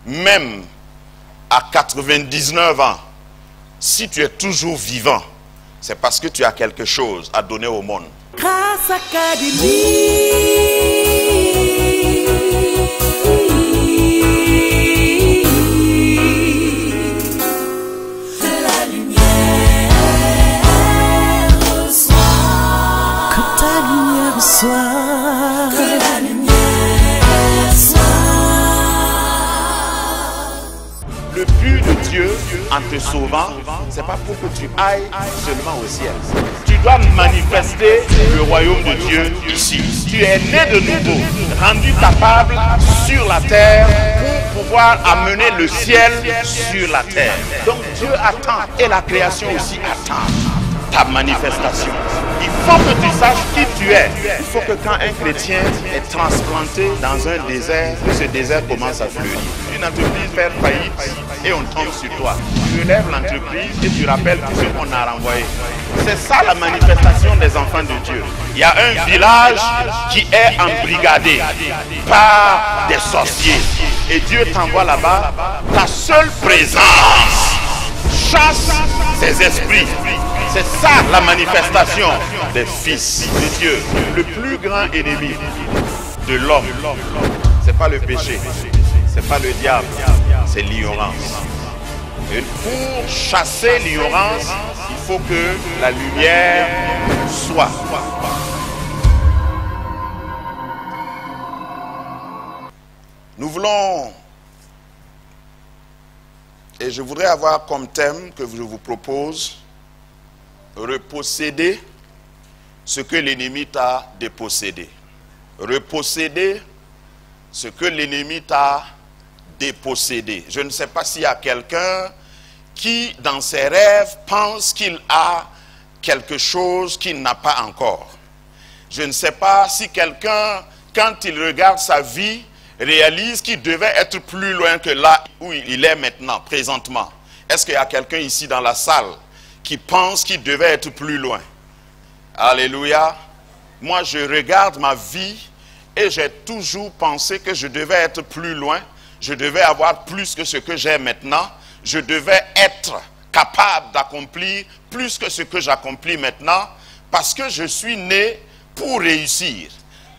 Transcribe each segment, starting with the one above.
même à 99 ans, si tu es toujours vivant, c'est parce que tu as quelque chose à donner au monde. Grâce Académie. Que la lumière soit. Que ta lumière soit. Que la lumière soit. Le but de Dieu en te sauvant, c'est pas pour que tu ailles seulement au ciel. Tu dois manifester le royaume de Dieu ici. Tu es né de nouveau, rendu capable sur la terre pour pouvoir amener le ciel sur la terre. Donc Dieu attend et la création aussi attend ta manifestation. Il faut que tu saches qui tu es. Il faut que quand un chrétien est transplanté dans un désert, que ce désert commence à fleurir. Une entreprise fait faillite et on tombe sur toi. Tu relèves l'entreprise et tu rappelles tout ce qu'on a renvoyé. C'est ça la manifestation des enfants de Dieu. Il y a un village qui est embrigadé par des sorciers. Et Dieu t'envoie là-bas. Ta seule présence chasse ces esprits. C'est ça la manifestation des fils de Dieu. Le plus grand ennemi de l'homme, c'est pas le péché, c'est pas le diable, c'est l'ignorance. Et pour chasser l'ignorance, il faut que la lumière soit. Nous voulons, et je voudrais avoir comme thème que je vous propose, reposséder ce que l'ennemi t'a dépossédé. Reposséder ce que l'ennemi t'a dépossédé. Je ne sais pas s'il y a quelqu'un qui, dans ses rêves, pense qu'il a quelque chose qu'il n'a pas encore. Je ne sais pas si quelqu'un, quand il regarde sa vie, réalise qu'il devait être plus loin que là où il est maintenant, présentement. Est-ce qu'il y a quelqu'un ici dans la salle qui pense qu'il devait être plus loin? Alléluia. Moi, je regarde ma vie et j'ai toujours pensé que je devais être plus loin. Je devais avoir plus que ce que j'ai maintenant. Je devais être capable d'accomplir plus que ce que j'accomplis maintenant parce que je suis né pour réussir.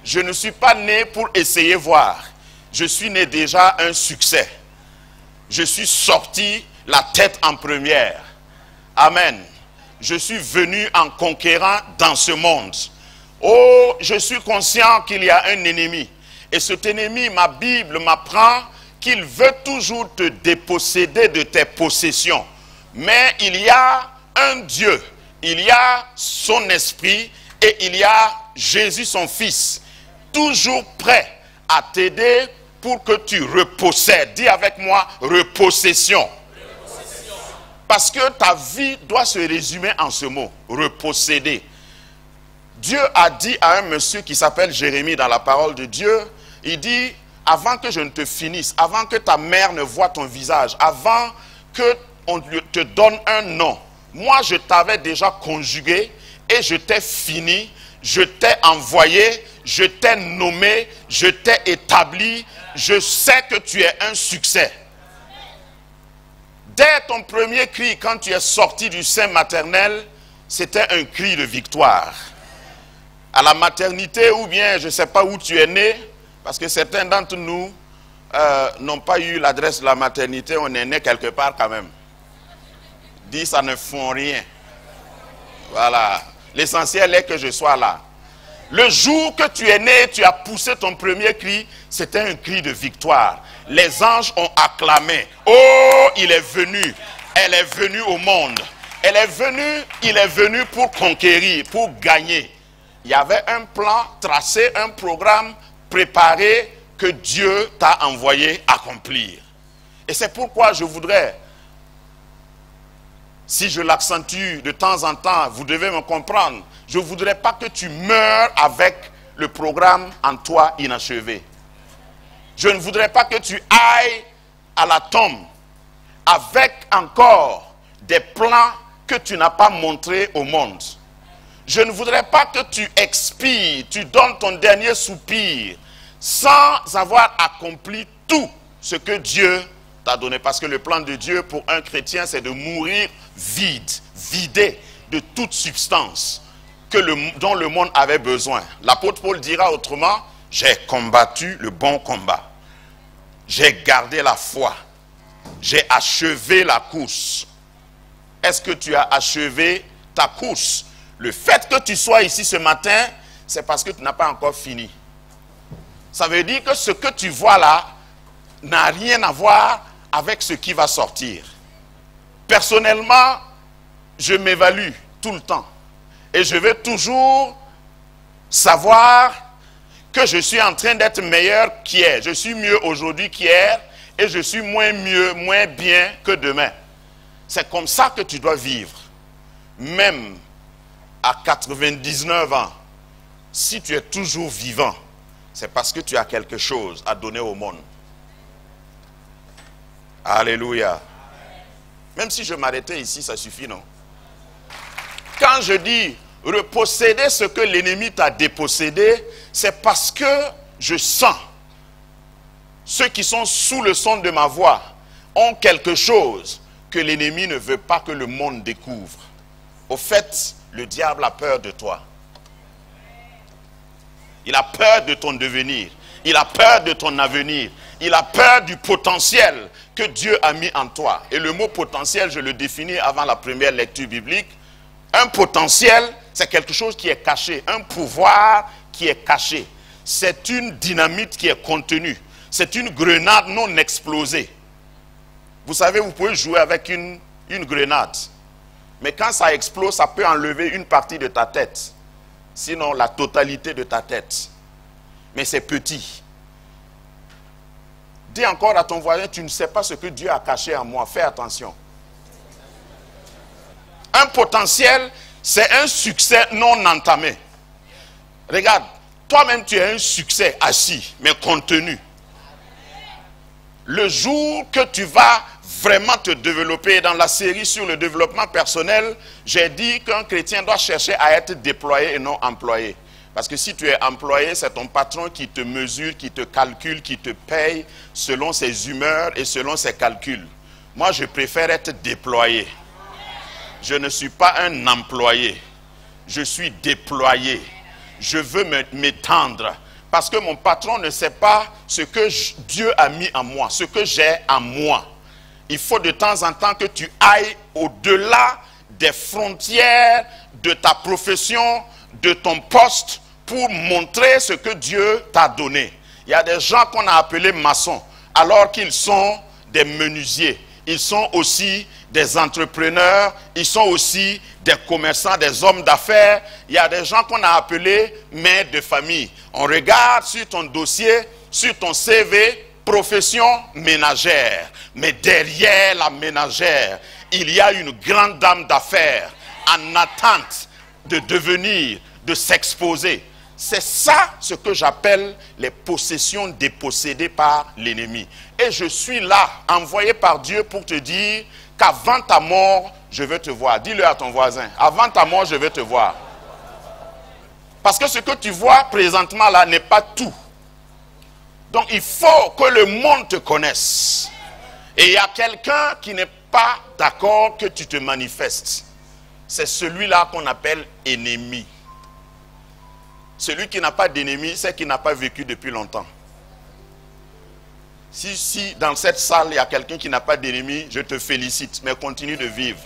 Je ne suis pas né pour essayer voir. Je suis né déjà un succès. Je suis sorti la tête en première. Amen. Je suis venu en conquérant dans ce monde. Oh, je suis conscient qu'il y a un ennemi. Et cet ennemi, ma Bible m'apprend qu'il veut toujours te déposséder de tes possessions. Mais il y a un Dieu, il y a son esprit et il y a Jésus son fils, toujours prêt à t'aider pour que tu repossèdes. Dis avec moi, repossession. Parce que ta vie doit se résumer en ce mot, reposséder. Dieu a dit à un monsieur qui s'appelle Jérémie dans la parole de Dieu, il dit, avant que je ne te finisse, avant que ta mère ne voie ton visage, avant qu'on te donne un nom, moi je t'avais déjà conjugué et je t'ai fini, je t'ai envoyé, je t'ai nommé, je t'ai établi, je sais que tu es un succès. Dès ton premier cri, quand tu es sorti du sein maternel, c'était un cri de victoire. À la maternité ou bien, je ne sais pas où tu es né, parce que certains d'entre nous n'ont pas eu l'adresse de la maternité, on est né quelque part quand même. Dis, ça ne font rien. Voilà. L'essentiel est que je sois là. Le jour que tu es né, tu as poussé ton premier cri, c'était un cri de victoire. Les anges ont acclamé. Oh, il est venu. Elle est venue au monde. Elle est venue, il est venu pour conquérir, pour gagner. Il y avait un plan tracé, un programme préparé que Dieu t'a envoyé accomplir. Et c'est pourquoi je voudrais, si je l'accentue de temps en temps, vous devez me comprendre, je ne voudrais pas que tu meurs avec le programme en toi inachevé. Je ne voudrais pas que tu ailles à la tombe avec encore des plans que tu n'as pas montrés au monde. Je ne voudrais pas que tu expires, tu donnes ton dernier soupir sans avoir accompli tout ce que Dieu t'a donné. Parce que le plan de Dieu pour un chrétien, c'est de mourir vide, vidé de toute substance dont le monde avait besoin. L'apôtre Paul dira autrement, j'ai combattu le bon combat. J'ai gardé la foi. J'ai achevé la course. Est-ce que tu as achevé ta course? Le fait que tu sois ici ce matin, c'est parce que tu n'as pas encore fini. Ça veut dire que ce que tu vois là n'a rien à voir avec ce qui va sortir. Personnellement, je m'évalue tout le temps. Et je veux toujours savoir que je suis en train d'être meilleur qu'hier. Je suis mieux aujourd'hui qu'hier et je suis moins bien que demain. C'est comme ça que tu dois vivre. Même à 99 ans, si tu es toujours vivant, c'est parce que tu as quelque chose à donner au monde. Alléluia. Même si je m'arrêtais ici, ça suffit, non? Quand je dis reposséder ce que l'ennemi t'a dépossédé, c'est parce que je sens ceux qui sont sous le son de ma voix ont quelque chose que l'ennemi ne veut pas que le monde découvre. Au fait, le diable a peur de toi. Il a peur de ton devenir. Il a peur de ton avenir. Il a peur du potentiel que Dieu a mis en toi. Et le mot potentiel, je le définis avant la première lecture biblique. Un potentiel, c'est quelque chose qui est caché. Un pouvoir qui est caché. C'est une dynamite qui est contenue. C'est une grenade non explosée. Vous savez, vous pouvez jouer avec une grenade. Mais quand ça explose, ça peut enlever une partie de ta tête. Sinon, la totalité de ta tête. Mais c'est petit. Dis encore à ton voisin, tu ne sais pas ce que Dieu a caché en moi. Fais attention. Un potentiel, c'est un succès non entamé. Regarde, toi-même tu as un succès assis, mais contenu. Le jour que tu vas vraiment te développer, dans la série sur le développement personnel, j'ai dit qu'un chrétien doit chercher à être déployé et non employé. Parce que si tu es employé, c'est ton patron qui te mesure, qui te calcule, qui te paye selon ses humeurs et selon ses calculs. Moi, je préfère être déployé. Je ne suis pas un employé. Je suis déployé. Je veux m'étendre. Parce que mon patron ne sait pas ce que Dieu a mis en moi, ce que j'ai en moi. Il faut de temps en temps que tu ailles au-delà des frontières de ta profession, de ton poste, pour montrer ce que Dieu t'a donné. Il y a des gens qu'on a appelés maçons, alors qu'ils sont des menuisiers. Ils sont aussi des entrepreneurs, ils sont aussi des commerçants, des hommes d'affaires. Il y a des gens qu'on a appelés mères de famille. On regarde sur ton dossier, sur ton CV, profession ménagère. Mais derrière la ménagère, il y a une grande dame d'affaires en attente de devenir, de s'exposer. C'est ça ce que j'appelle les possessions dépossédées par l'ennemi. Et je suis là, envoyé par Dieu pour te dire qu'avant ta mort, je veux te voir. Dis-le à ton voisin, avant ta mort, je veux te voir. Parce que ce que tu vois présentement là n'est pas tout. Donc il faut que le monde te connaisse. Et il y a quelqu'un qui n'est pas d'accord que tu te manifestes. C'est celui-là qu'on appelle ennemi. Celui qui n'a pas d'ennemi, c'est qu'il n'a pas vécu depuis longtemps. Si dans cette salle, il y a quelqu'un qui n'a pas d'ennemi, je te félicite, mais continue de vivre.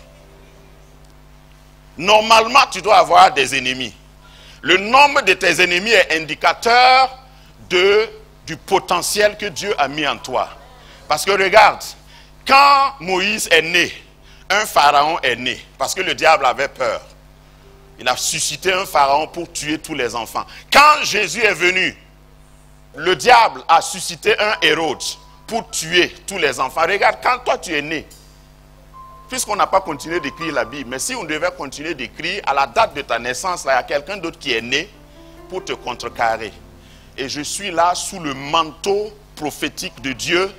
Normalement, tu dois avoir des ennemis. Le nombre de tes ennemis est indicateur du potentiel que Dieu a mis en toi. Parce que regarde, quand Moïse est né, un pharaon est né, parce que le diable avait peur. Il a suscité un pharaon pour tuer tous les enfants. Quand Jésus est venu, le diable a suscité un Hérode pour tuer tous les enfants. Regarde, quand toi tu es né, puisqu'on n'a pas continué d'écrire la Bible, mais si on devait continuer d'écrire, à la date de ta naissance, là, il y a quelqu'un d'autre qui est né pour te contrecarrer. Et je suis là sous le manteau prophétique de Dieu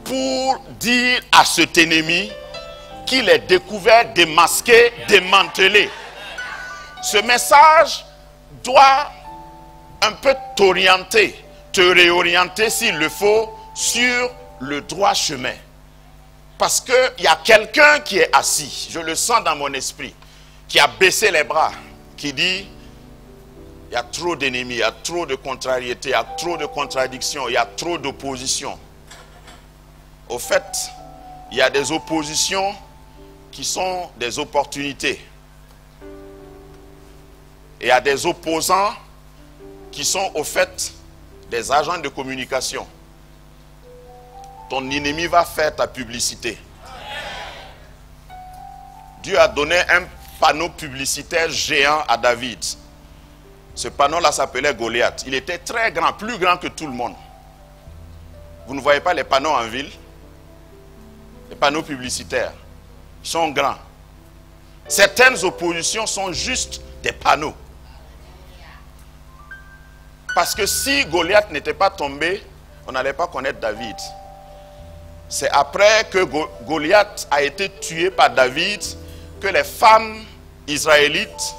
pour dire à cet ennemi qu'il est découvert, démasqué, démantelé. Ce message doit un peu t'orienter, te réorienter s'il le faut, sur le droit chemin. Parce qu'il y a quelqu'un qui est assis, je le sens dans mon esprit, qui a baissé les bras, qui dit, il y a trop d'ennemis, il y a trop de contrariétés, il y a trop de contradictions, il y a trop d'opposition. Au fait, il y a des oppositions qui sont des opportunités. Et il y a des opposants qui sont au fait des agents de communication. Ton ennemi va faire ta publicité. Dieu a donné un panneau publicitaire géant à David. Ce panneau-là s'appelait Goliath. Il était très grand, plus grand que tout le monde. Vous ne voyez pas les panneaux en ville? Les panneaux publicitaires. Ils sont grands. Certaines oppositions sont juste des panneaux. Parce que si Goliath n'était pas tombé, on n'allait pas connaître David. C'est après que Goliath a été tué par David que les femmes israélites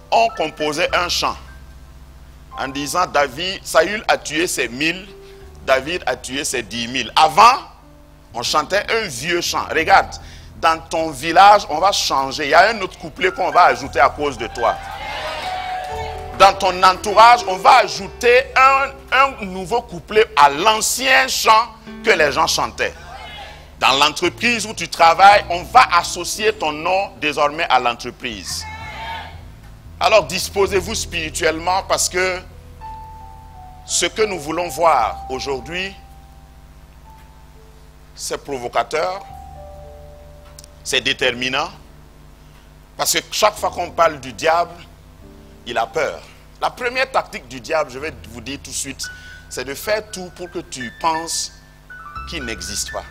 ont composé un chant. En disant, Saül a tué ses 1000, David a tué ses 10 000. Avant, on chantait un vieux chant. Regarde, dans ton village, on va changer. Il y a un autre couplet qu'on va ajouter à cause de toi. Dans ton entourage, on va ajouter un nouveau couplet à l'ancien chant que les gens chantaient. Dans l'entreprise où tu travailles, on va associer ton nom désormais à l'entreprise. Alors disposez-vous spirituellement parce que ce que nous voulons voir aujourd'hui, c'est provocateur, c'est déterminant. Parce que chaque fois qu'on parle du diable, il a peur. La première tactique du diable, je vais vous dire tout de suite, c'est de faire tout pour que tu penses qu'il n'existe pas.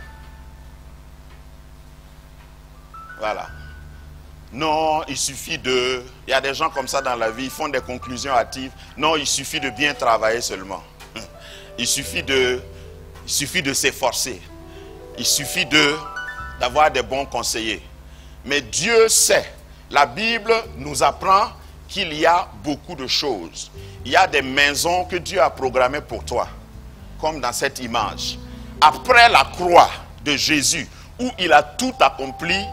Voilà. Non, il suffit de... Il y a des gens comme ça dans la vie, ils font des conclusions hâtives. Non, il suffit de bien travailler seulement. Il suffit de s'efforcer. Il suffit d'avoir des bons conseillers. Mais Dieu sait. La Bible nous apprend qu'il y a beaucoup de choses. Il y a des maisons que Dieu a programmées pour toi. Comme dans cette image. Après la croix de Jésus, où il a tout accompli,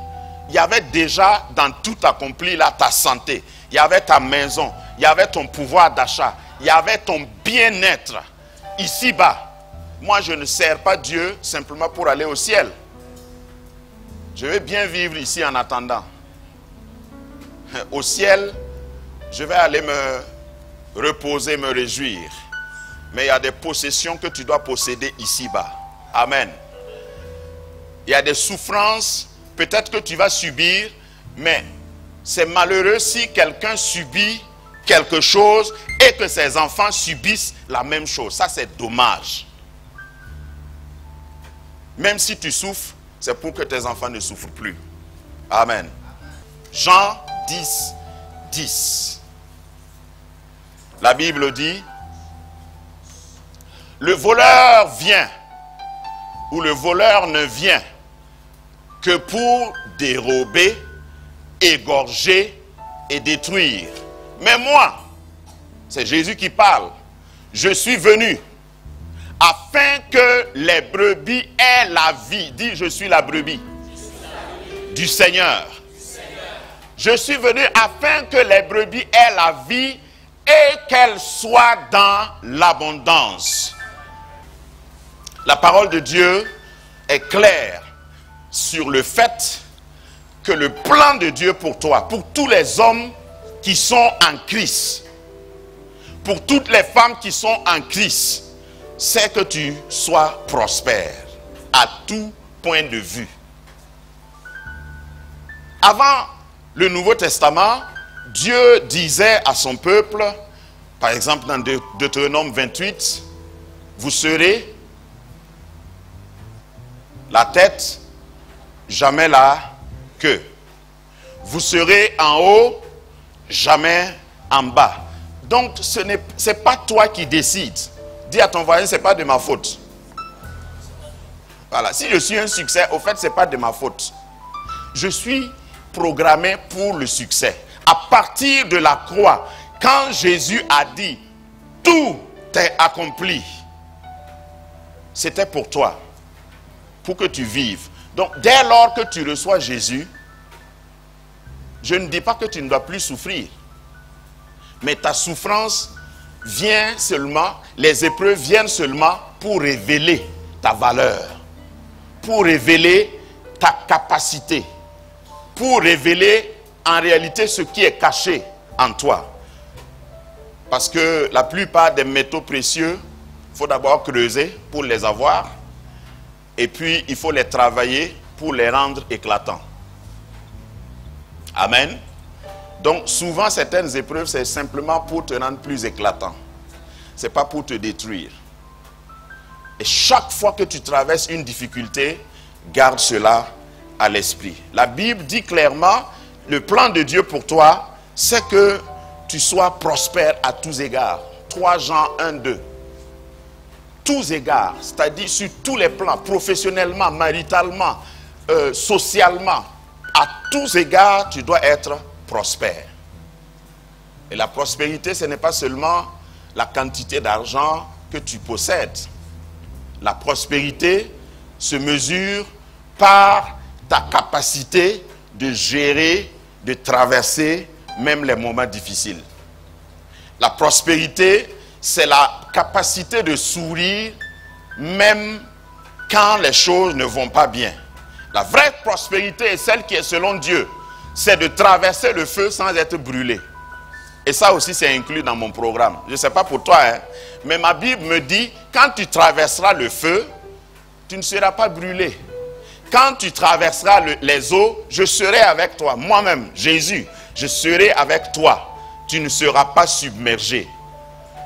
il y avait déjà dans tout accompli là ta santé. Il y avait ta maison. Il y avait ton pouvoir d'achat. Il y avait ton bien-être. Ici-bas. Moi, je ne sers pas Dieu simplement pour aller au ciel. Je vais bien vivre ici en attendant. Au ciel, je vais aller me reposer, me réjouir. Mais il y a des possessions que tu dois posséder ici-bas. Amen. Il y a des souffrances, peut-être que tu vas subir, mais c'est malheureux si quelqu'un subit quelque chose et que ses enfants subissent la même chose. Ça, c'est dommage. Même si tu souffres, c'est pour que tes enfants ne souffrent plus. Amen. Jean 10, 10. La Bible dit, le voleur vient, ou le voleur ne vient que pour dérober, égorger et détruire. Mais moi, c'est Jésus qui parle, je suis venu afin que les brebis aient la vie. Dis, je suis la brebis du Seigneur. Je suis venu afin que les brebis aient la vie et qu'elles soient dans l'abondance. La parole de Dieu est claire sur le fait que le plan de Dieu pour toi, pour tous les hommes qui sont en Christ, pour toutes les femmes qui sont en Christ, c'est que tu sois prospère à tout point de vue. Avant le Nouveau Testament, Dieu disait à son peuple, par exemple dans Deutéronome 28, vous serez la tête, jamais la queue. Vous serez en haut, jamais en bas. Donc ce n'est pas toi qui décides. Dis à ton voisin, ce n'est pas de ma faute. Voilà, si je suis un succès, au fait, ce n'est pas de ma faute. Je suis programmé pour le succès. À partir de la croix, quand Jésus a dit, tout est accompli, c'était pour toi, pour que tu vives. Donc, dès lors que tu reçois Jésus, je ne dis pas que tu ne dois plus souffrir. Mais ta souffrance vient seulement, les épreuves viennent seulement pour révéler ta valeur, pour révéler ta capacité, pour révéler en réalité ce qui est caché en toi. Parce que la plupart des métaux précieux, il faut d'abord creuser pour les avoir. Et puis, il faut les travailler pour les rendre éclatants. Amen. Donc, souvent, certaines épreuves, c'est simplement pour te rendre plus éclatant. Ce n'est pas pour te détruire. Et chaque fois que tu traverses une difficulté, garde cela à l'esprit. La Bible dit clairement, le plan de Dieu pour toi, c'est que tu sois prospère à tous égards. 3 Jean 1, 2. Tous égards, c'est-à-dire sur tous les plans, professionnellement, maritalement, socialement, à tous égards, tu dois être prospère. Et la prospérité, ce n'est pas seulement la quantité d'argent que tu possèdes. La prospérité se mesure par ta capacité de gérer, de traverser même les moments difficiles. La prospérité, c'est la capacité de sourire même quand les choses ne vont pas bien. La vraie prospérité est celle qui est selon Dieu. C'est de traverser le feu sans être brûlé. Et ça aussi, c'est inclus dans mon programme. Je ne sais pas pour toi, hein, mais ma Bible me dit, quand tu traverseras le feu, tu ne seras pas brûlé. Quand tu traverseras les eaux, je serai avec toi. Moi-même, Jésus, je serai avec toi. Tu ne seras pas submergé.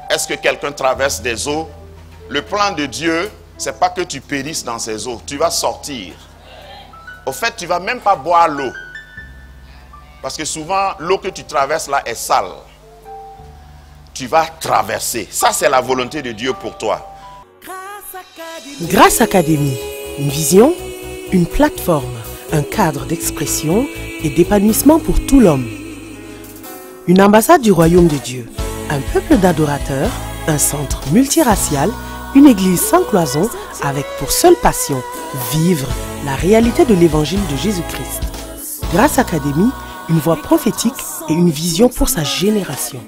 Est-ce que quelqu'un traverse des eaux? Le plan de Dieu, ce n'est pas que tu périsses dans ces eaux. Tu vas sortir. Au fait, tu ne vas même pas boire l'eau. Parce que souvent, l'eau que tu traverses là est sale. Tu vas traverser. Ça, c'est la volonté de Dieu pour toi. Grâce Académie, une vision, une plateforme, un cadre d'expression et d'épanouissement pour tout l'homme. Une ambassade du royaume de Dieu, un peuple d'adorateurs, un centre multiracial, une église sans cloison avec pour seule passion vivre la réalité de l'évangile de Jésus-Christ. Grâce Académie, une voix prophétique et une vision pour sa génération.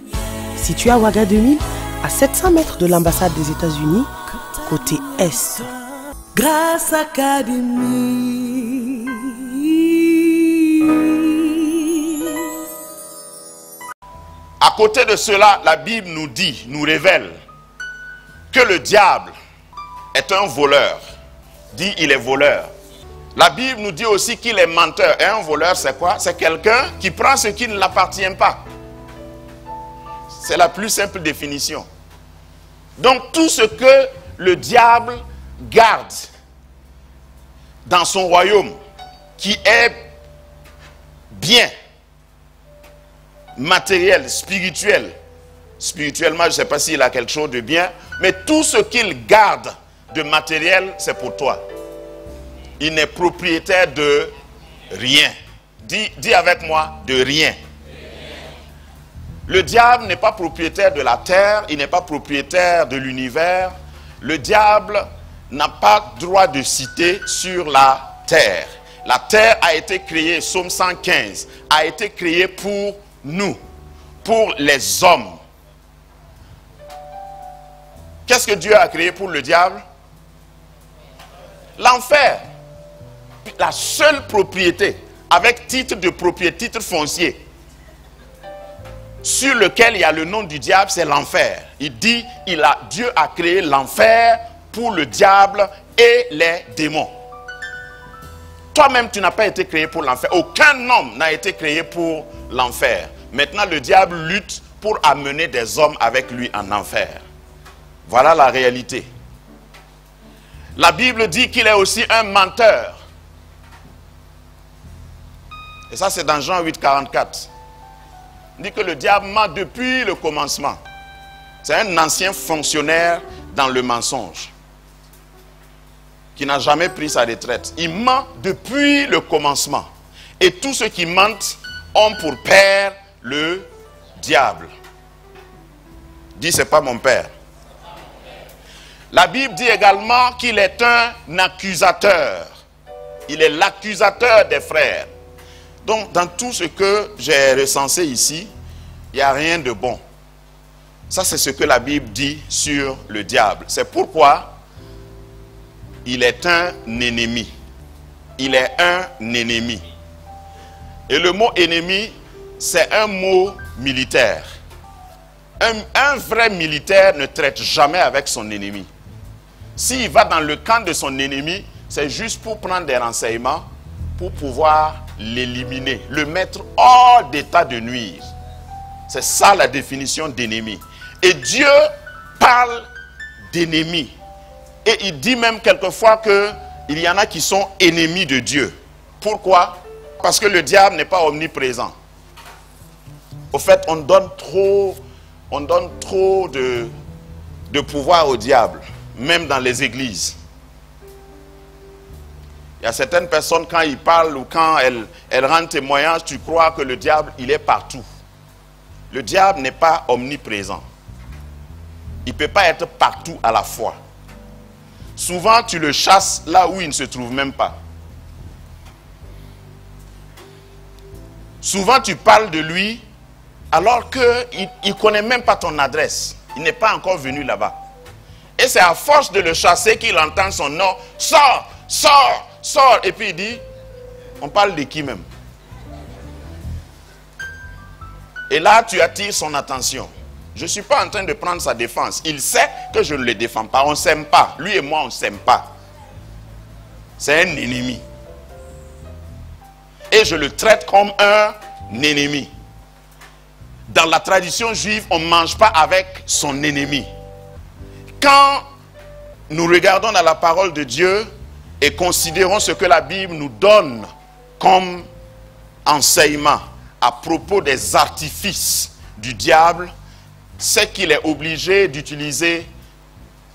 Situé à Ouaga 2000, à 700 mètres de l'ambassade des États-Unis, côté Est. Grâce Académie. À côté de cela, la Bible nous dit, nous révèle que le diable est un voleur. Dit, il est voleur. La Bible nous dit aussi qu'il est menteur. Et un voleur, c'est quoi? C'est quelqu'un qui prend ce qui ne l'appartient pas. C'est la plus simple définition. Donc tout ce que le diable garde dans son royaume, qui est bien, matériel, spirituel. Spirituellement, je ne sais pas s'il a quelque chose de bien, mais tout ce qu'il garde de matériel, c'est pour toi. Il n'est propriétaire de rien. Dis avec moi, de rien. Le diable n'est pas propriétaire de la terre, il n'est pas propriétaire de l'univers. Le diable n'a pas droit de citer sur la terre. La terre a été créée, Psaume 115, a été créée pour nous, pour les hommes. Qu'est-ce que Dieu a créé pour le diable? L'enfer. La seule propriété, avec titre de propriété, titre foncier, sur lequel il y a le nom du diable, c'est l'enfer. Il dit, Dieu a créé l'enfer pour le diable et les démons. Toi-même, tu n'as pas été créé pour l'enfer. Aucun homme n'a été créé pour l'enfer. Maintenant, le diable lutte pour amener des hommes avec lui en enfer. Voilà la réalité. La Bible dit qu'il est aussi un menteur. Et ça, c'est dans Jean 8, 44. Il dit que le diable ment depuis le commencement. C'est un ancien fonctionnaire dans le mensonge, qui n'a jamais pris sa retraite. Il ment depuis le commencement. Et tous ceux qui mentent ont pour père le diable. Dis, c'est pas mon père. La Bible dit également qu'il est un accusateur. Il est l'accusateur des frères. Donc, dans tout ce que j'ai recensé ici, il n'y a rien de bon. Ça, c'est ce que la Bible dit sur le diable. C'est pourquoi il est un ennemi. Il est un ennemi. Et le mot ennemi, c'est un mot militaire. Un vrai militaire ne traite jamais avec son ennemi. S'il va dans le camp de son ennemi, c'est juste pour prendre des renseignements, pour pouvoir l'éliminer, le mettre hors d'état de nuire. C'est ça la définition d'ennemi. Et Dieu parle d'ennemi. Et il dit même quelquefois qu'il y en a qui sont ennemis de Dieu. Pourquoi? Parce que le diable n'est pas omniprésent. Au fait, on donne trop de pouvoir au diable, même dans les églises. Il y a certaines personnes, quand ils parlent ou quand elles rendent témoignage, tu crois que le diable, il est partout. Le diable n'est pas omniprésent. Il ne peut pas être partout à la fois. Souvent, tu le chasses là où il ne se trouve même pas. Souvent, tu parles de lui alors qu'il ne connaît même pas ton adresse. Il n'est pas encore venu là-bas. Et c'est à force de le chasser qu'il entend son nom. Sors, sors, sors. Et puis il dit, on parle de qui même? Et là, tu attires son attention. Je ne suis pas en train de prendre sa défense. Il sait que je ne le défends pas. On ne s'aime pas. Lui et moi, on ne s'aime pas. C'est un ennemi. Et je le traite comme un ennemi. Dans la tradition juive, on ne mange pas avec son ennemi. Quand nous regardons dans la parole de Dieu et considérons ce que la Bible nous donne comme enseignement à propos des artifices du diable, c'est qu'il est obligé d'utiliser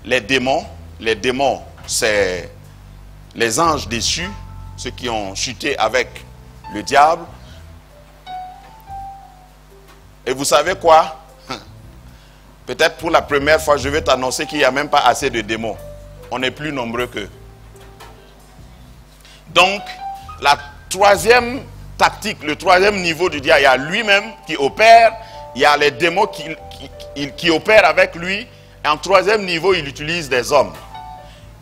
les démons. Les démons, c'est les anges déchus, ceux qui ont chuté avec le diable. Et vous savez quoi? Peut-être pour la première fois, je vais t'annoncer qu'il n'y a même pas assez de démons. On est plus nombreux qu'eux. Donc, la troisième tactique, le troisième niveau du diable, il y a lui-même qui opère, il y a les démons qui opèrent avec lui, et en troisième niveau, il utilise des hommes.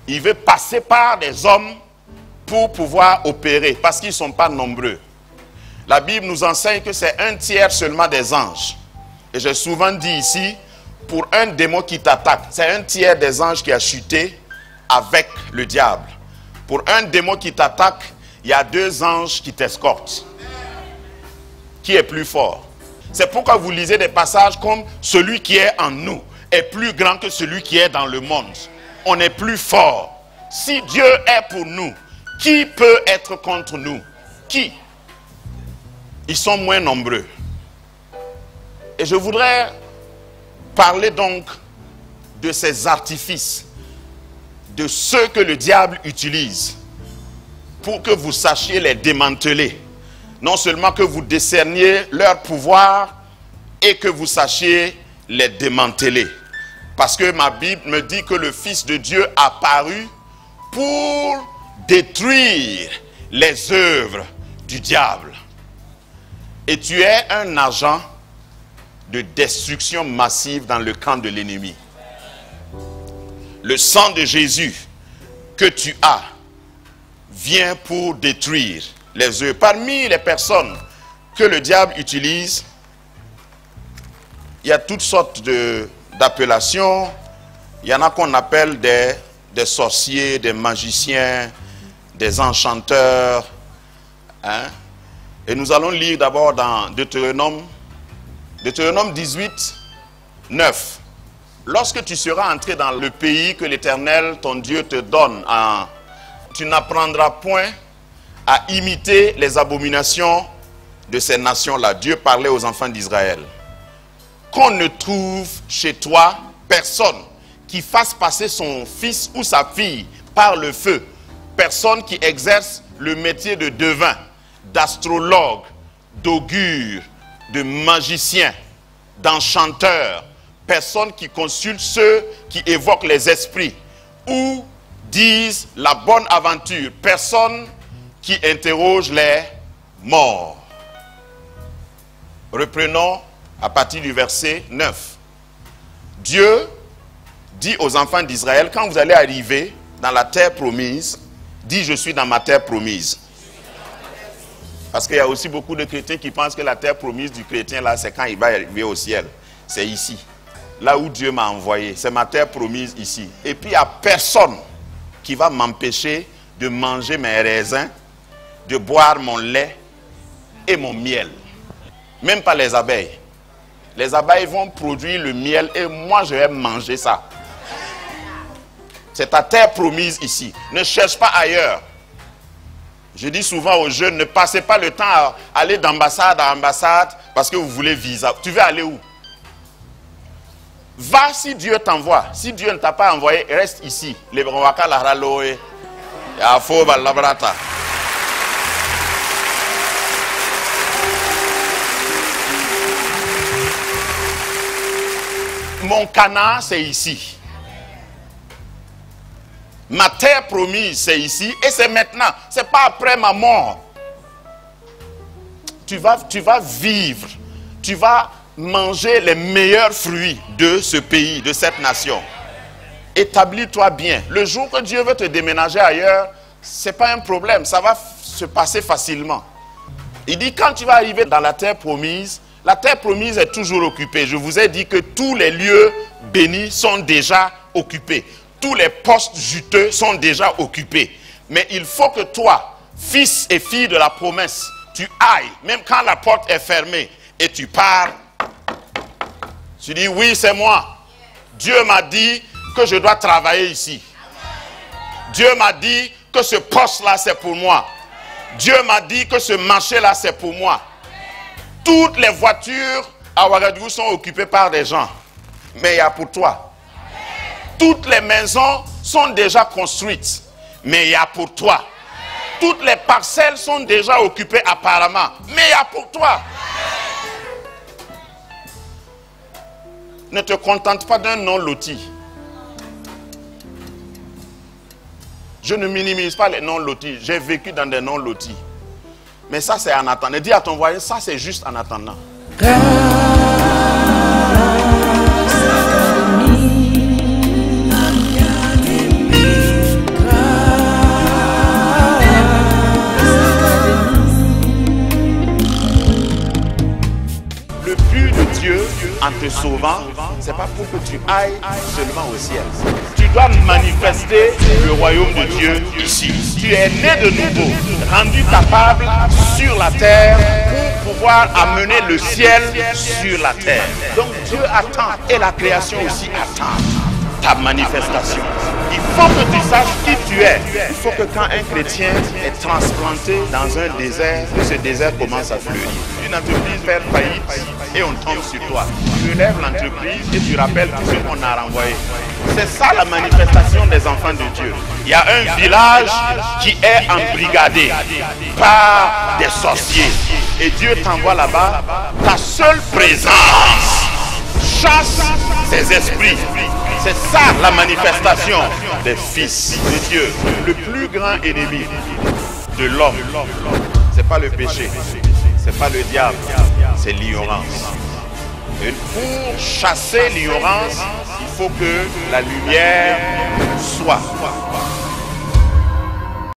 Il veut passer par des hommes pour pouvoir opérer, parce qu'ils ne sont pas nombreux. La Bible nous enseigne que c'est 1/3 seulement des anges. Et j'ai souvent dit ici, pour un démon qui t'attaque, c'est 1/3 des anges qui a chuté avec le diable. Pour un démon qui t'attaque, il y a 2 anges qui t'escortent. Qui est plus fort? C'est pourquoi vous lisez des passages comme « Celui qui est en nous est plus grand que celui qui est dans le monde ». On est plus fort. Si Dieu est pour nous, qui peut être contre nous? Qui? Ils sont moins nombreux. Et je voudrais parler donc de ces artifices, de ceux que le diable utilise, pour que vous sachiez les démanteler. Non seulement que vous décerniez leur pouvoir, et que vous sachiez les démanteler. Parce que ma Bible me dit que le Fils de Dieu a apparu pour détruire les œuvres du diable. Et tu es un agent de destruction massive dans le camp de l'ennemi. Le sang de Jésus que tu as vient pour détruire les œuvres. Parmi les personnes que le diable utilise, il y a toutes sortes d'appellations. Il y en a qu'on appelle des sorciers, des magiciens, des enchanteurs. Hein? Et nous allons lire d'abord dans Deutéronome 18, 9. Lorsque tu seras entré dans le pays que l'Éternel, ton Dieu, te donne, tu n'apprendras point à imiter les abominations de ces nations-là. Dieu parlait aux enfants d'Israël. Qu'on ne trouve chez toi personne qui fasse passer son fils ou sa fille par le feu. Personne qui exerce le métier de devin, d'astrologue, d'augure, de magicien, d'enchanteur. Personne qui consulte ceux qui évoquent les esprits ou disent la bonne aventure. Personne qui interroge les morts. Reprenons à partir du verset 9. Dieu dit aux enfants d'Israël, quand vous allez arriver dans la terre promise, dis je suis dans ma terre promise. Parce qu'il y a aussi beaucoup de chrétiens qui pensent que la terre promise du chrétien là, c'est quand il va arriver au ciel. C'est ici. Là où Dieu m'a envoyé, c'est ma terre promise ici. Et puis il n'y a personne qui va m'empêcher de manger mes raisins, de boire mon lait et mon miel. Même pas les abeilles. Les abeilles vont produire le miel et moi je vais manger ça. C'est ta terre promise ici. Ne cherche pas ailleurs. Je dis souvent aux jeunes, ne passez pas le temps à aller d'ambassade à ambassade parce que vous voulez visa. Tu veux aller où? Va si Dieu t'envoie. Si Dieu ne t'a pas envoyé, reste ici. Mon Canaan, c'est ici. Ma terre promise, c'est ici. Et c'est maintenant. C'est pas après ma mort. Tu vas vivre. Tu vas manger les meilleurs fruits de ce pays, de cette nation. Établis-toi bien. Le jour que Dieu veut te déménager ailleurs, ce n'est pas un problème. Ça va se passer facilement. Il dit, quand tu vas arriver dans la terre promise est toujours occupée. Je vous ai dit que tous les lieux bénis sont déjà occupés. Tous les postes juteux sont déjà occupés. Mais il faut que toi, fils et fille de la promesse, tu ailles, même quand la porte est fermée, et tu pars. Tu dis, oui, c'est moi. Dieu m'a dit que je dois travailler ici. Dieu m'a dit que ce poste-là, c'est pour moi. Dieu m'a dit que ce marché-là, c'est pour moi. Toutes les voitures à Ouagadougou sont occupées par des gens. Mais il y a pour toi. Toutes les maisons sont déjà construites. Mais il y a pour toi. Toutes les parcelles sont déjà occupées apparemment. Mais il y a pour toi. Ne te contente pas d'un non loti. Je ne minimise pas les non lotis. J'ai vécu dans des non lotis. Mais ça c'est en attendant. Dis à ton voisin, ça c'est juste en attendant. Le but de Dieu en te sauvant, c'est pas pour que tu ailles seulement au ciel. Tu dois manifester le royaume de Dieu ici. Tu es né de nouveau, rendu capable sur la terre pour pouvoir amener le ciel sur la terre. Donc Dieu attend et la création aussi attend ta manifestation. Il faut que tu saches qui tu es. Il faut que quand un chrétien est transplanté dans un désert, que ce désert commence à fleurir. Une entreprise fait faillite et on tombe sur toi. Tu relèves l'entreprise et tu rappelles tout ce qu'on a renvoyé. C'est ça la manifestation des enfants de Dieu. Il y a un village qui est embrigadé par des sorciers. Et Dieu t'envoie là-bas. Ta seule présence chasse ces esprits. C'est ça la manifestation des fils de Dieu. Le plus grand ennemi de l'homme, c'est pas le péché, c'est pas le diable, c'est l'ignorance. Et pour chasser l'ignorance, il faut que la lumière soit.